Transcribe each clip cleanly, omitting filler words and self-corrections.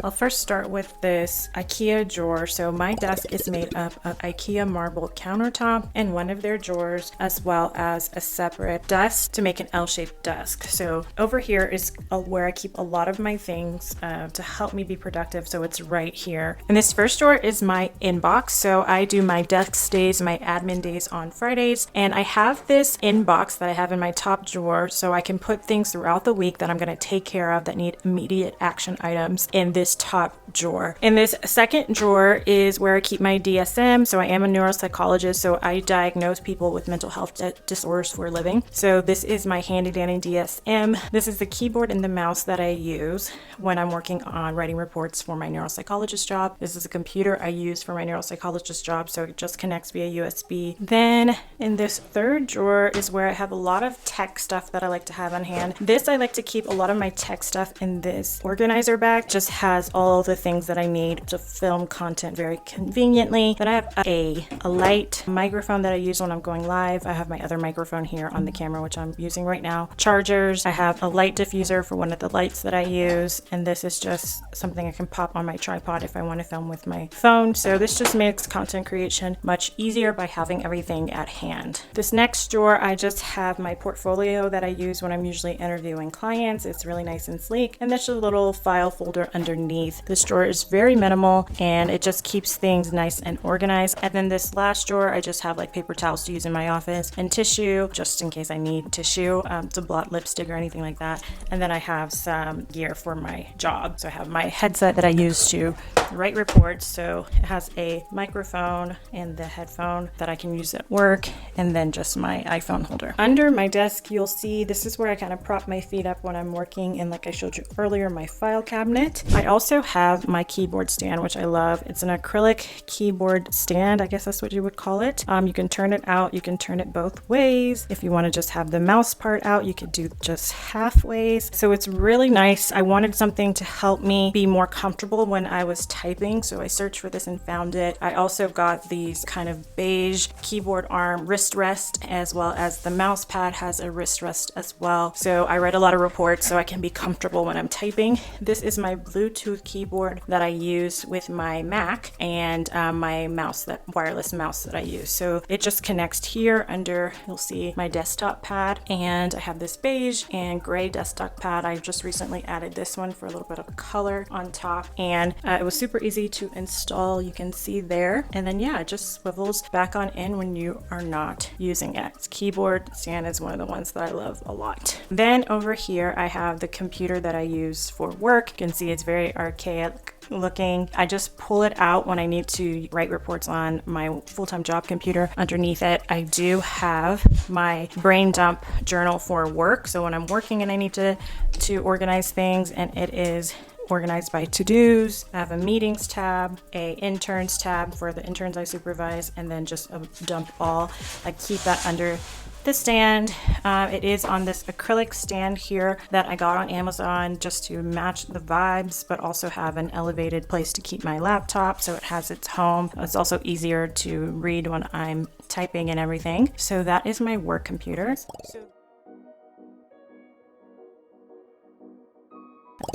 I'll first start with this IKEA drawer. So my desk is made up of IKEA marble countertop and one of their drawers, as well as a separate desk to make an L-shaped desk. So over here is where I keep a lot of my things to help me be productive. So it's right here. And this first drawer is my inbox. So I do my desk days, my admin days on Fridays. And I have this inbox that I have in my top drawer so I can put things throughout the week that I'm going to take care of that need immediate action items in this top drawer. In this second drawer is where I keep my DSM. So I am a neuropsychologist, so I diagnose people with mental health disorders for a living. So this is my handy dandy DSM. This is the keyboard and the mouse that I use when I'm working on writing reports for my neuropsychologist job. This is a computer I use for my neuropsychologist job, so it just connects via USB. Then in this third drawer is where I have a lot of tech stuff that I like to have on hand. This, I like to keep a lot of my tech stuff in this organizer bag. Just has all the things that I need to film content very conveniently. Then I have a light microphone that I use when I'm going live. I have my other microphone here on the camera, which I'm using right now. Chargers. I have a light diffuser for one of the lights that I use. And this is just something I can pop on my tripod if I want to film with my phone. So this just makes content creation much easier by having everything at hand. This next drawer, I just have my portfolio that I use when I'm usually interviewing clients. It's really nice and sleek. And there's a little file folder underneath. This drawer is very minimal and it just keeps things nice and organized. And then this last drawer, I just have like paper towels to use in my office and tissue, just in case I need tissue to blot lipstick or anything like that. And then I have some gear for my job. So I have my headset that I use to write reports. So it has a microphone and the headphone that I can use at work, and then just my iPhone holder. Under my desk, you'll see this is where I kind of prop my feet up when I'm working, and like I showed you earlier, my file cabinet. I also have my keyboard stand, which I love. It's an acrylic keyboard stand, I guess that's what you would call it. You can turn it out, you can turn it both ways. If you want to just have the mouse part out, you could do just halfways. So it's really nice. I wanted something to help me be more comfortable when I was typing, so I searched for this and found it. I also got these kind of beige keyboard arm wrist rest, as well as the mouse pad has a wrist rest as well. So I write a lot of reports so I can be comfortable when I'm typing. This is my Bluetooth keyboard that I use with my Mac, and my mouse, that wireless mouse that I use. So it just connects here under, you'll see my desktop pad, and I have this beige and gray desktop pad. I just recently added this one for a little bit of color on top, and it was super easy to install. You can see there, and then yeah, it just swivels back on in when you are not using it. It's keyboard stand is one of the ones that I love a lot. Then over here I have the computer that I use for work. You can see it's very archaic looking. I just pull it out when I need to write reports on my full-time job computer. Underneath it, I do have my brain dump journal for work. So when I'm working and I need to organize things, and it is organized by to-dos. I have a meetings tab, a interns tab for the interns I supervise, and then just a dump all. I keep that under the stand. It is on this acrylic stand here that I got on Amazon just to match the vibes, but also have an elevated place to keep my laptop, so it has its home. It's also easier to read when I'm typing and everything. So that is my work computer.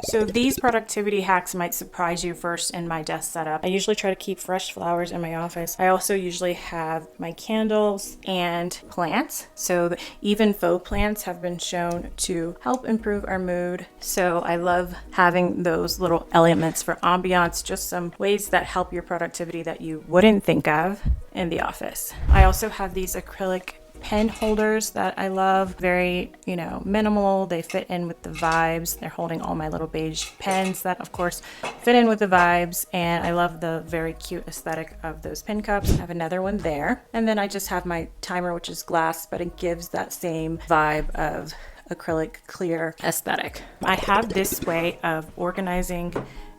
So these productivity hacks might surprise you first in my desk setup. I usually try to keep fresh flowers in my office. I also usually have my candles and plants. So even faux plants have been shown to help improve our mood. So I love having those little elements for ambiance, just some ways that help your productivity that you wouldn't think of in the office. I also have these acrylic pen holders that I love. Very, minimal. They fit in with the vibes. They're holding all my little beige pens that of course fit in with the vibes, and I love the very cute aesthetic of those pen cups. I have another one there, and then I just have my timer, which is glass, but it gives that same vibe of acrylic clear aesthetic. I have this way of organizing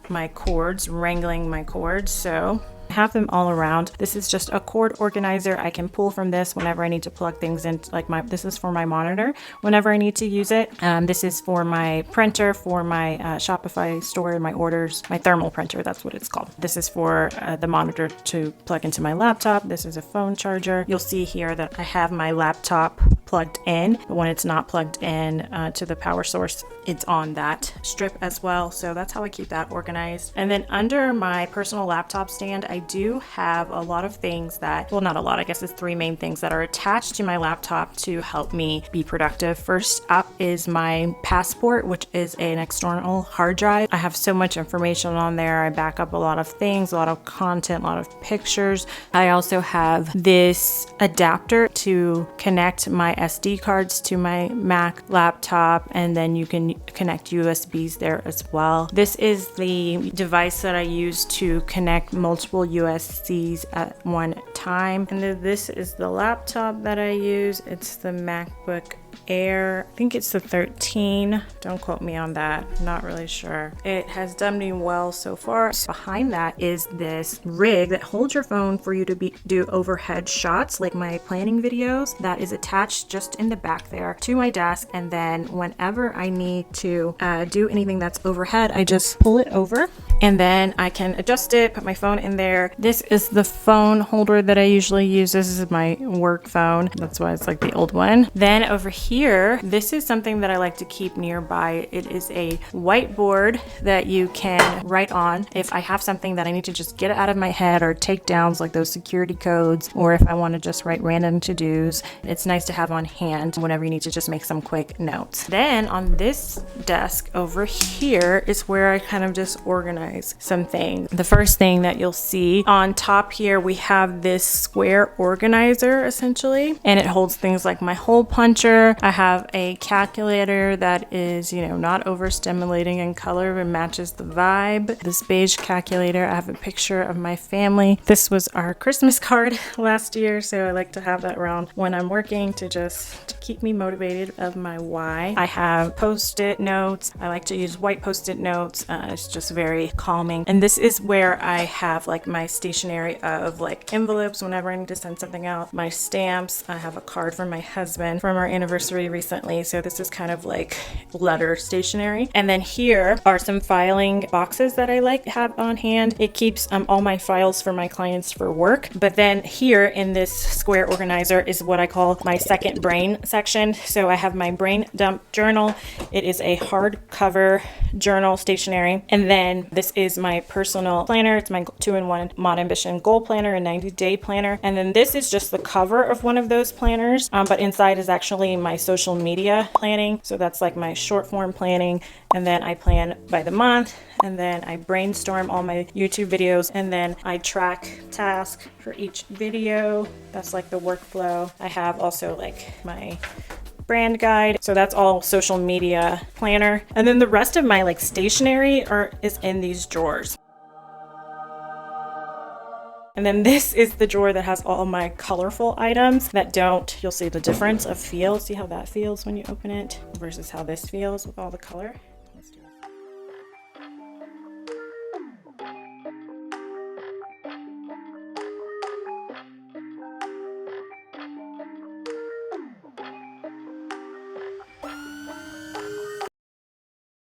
my cords, wrangling my cords. So I have them all around. This is just a cord organizer. I can pull from this whenever I need to plug things in. This is for my monitor whenever I need to use it. This is for my printer, for my Shopify store, my orders, my thermal printer, that's what it's called. This is for the monitor to plug into my laptop. This is a phone charger. You'll see here that I have my laptop plugged in, but when it's not plugged in to the power source, it's on that strip as well. So that's how I keep that organized. And then under my personal laptop stand, I do have a lot of things that, well, not a lot, I guess it's 3 main things that are attached to my laptop to help me be productive. First up is my passport, which is an external hard drive. I have so much information on there. I back up a lot of things, a lot of content, a lot of pictures. I also have this adapter to connect my SD cards to my Mac laptop, and then you can connect USBs there as well. This is the device that I use to connect multiple USBs at one time. And then this is the laptop that I use. It's the MacBook Air. I think it's the 13. Don't quote me on that. I'm not really sure. It has done me well so far. Behind that is this rig that holds your phone for you to do overhead shots like my planning videos. That is attached just in the back there to my desk, and then whenever I need to do anything that's overhead, I just pull it over and then I can adjust it, put my phone in there. This is the phone holder that I usually use. This is my work phone. That's why it's like the old one. Then over here, this is something that I like to keep nearby. It is a whiteboard that you can write on if I have something that I need to just get out of my head or take downs, like those security codes, or if I want to just write random to-dos. It's nice to have on hand whenever you need to just make some quick notes. Then on this desk over here is where I kind of just organize some things. The first thing that you'll see on top here, we have this square organizer essentially, and it holds things like my hole puncher. I have a calculator that is, not overstimulating in color and matches the vibe. This beige calculator, I have a picture of my family. This was our Christmas card last year, so I like to have that around when I'm working to just keep me motivated of my why. I have post-it notes. I like to use white post-it notes. It's just very calming. And this is where I have like my stationery of like envelopes whenever I need to send something out. My stamps. I have a card from my husband from our anniversary recently, so this is kind of like letter stationery. And then here are some filing boxes that I like to have on hand. It keeps all my files for my clients for work. But then here in this square organizer is what I call my second brain section. So I have my brain dump journal. It is a hardcover journal stationery. And then this is my personal planner. It's my 2-in-1 Mod Ambition goal planner and 90-day planner. And then this is just the cover of one of those planners, but inside is actually my social media planning. So that's like my short form planning. And then I plan by the month, and then I brainstorm all my YouTube videos, and then I track tasks for each video. That's like the workflow. I have also like my brand guide. So that's all social media planner. And then the rest of my like stationery is in these drawers. And then this is the drawer that has all my colorful items that you'll see the difference of feel. See how that feels when you open it versus how this feels with all the color.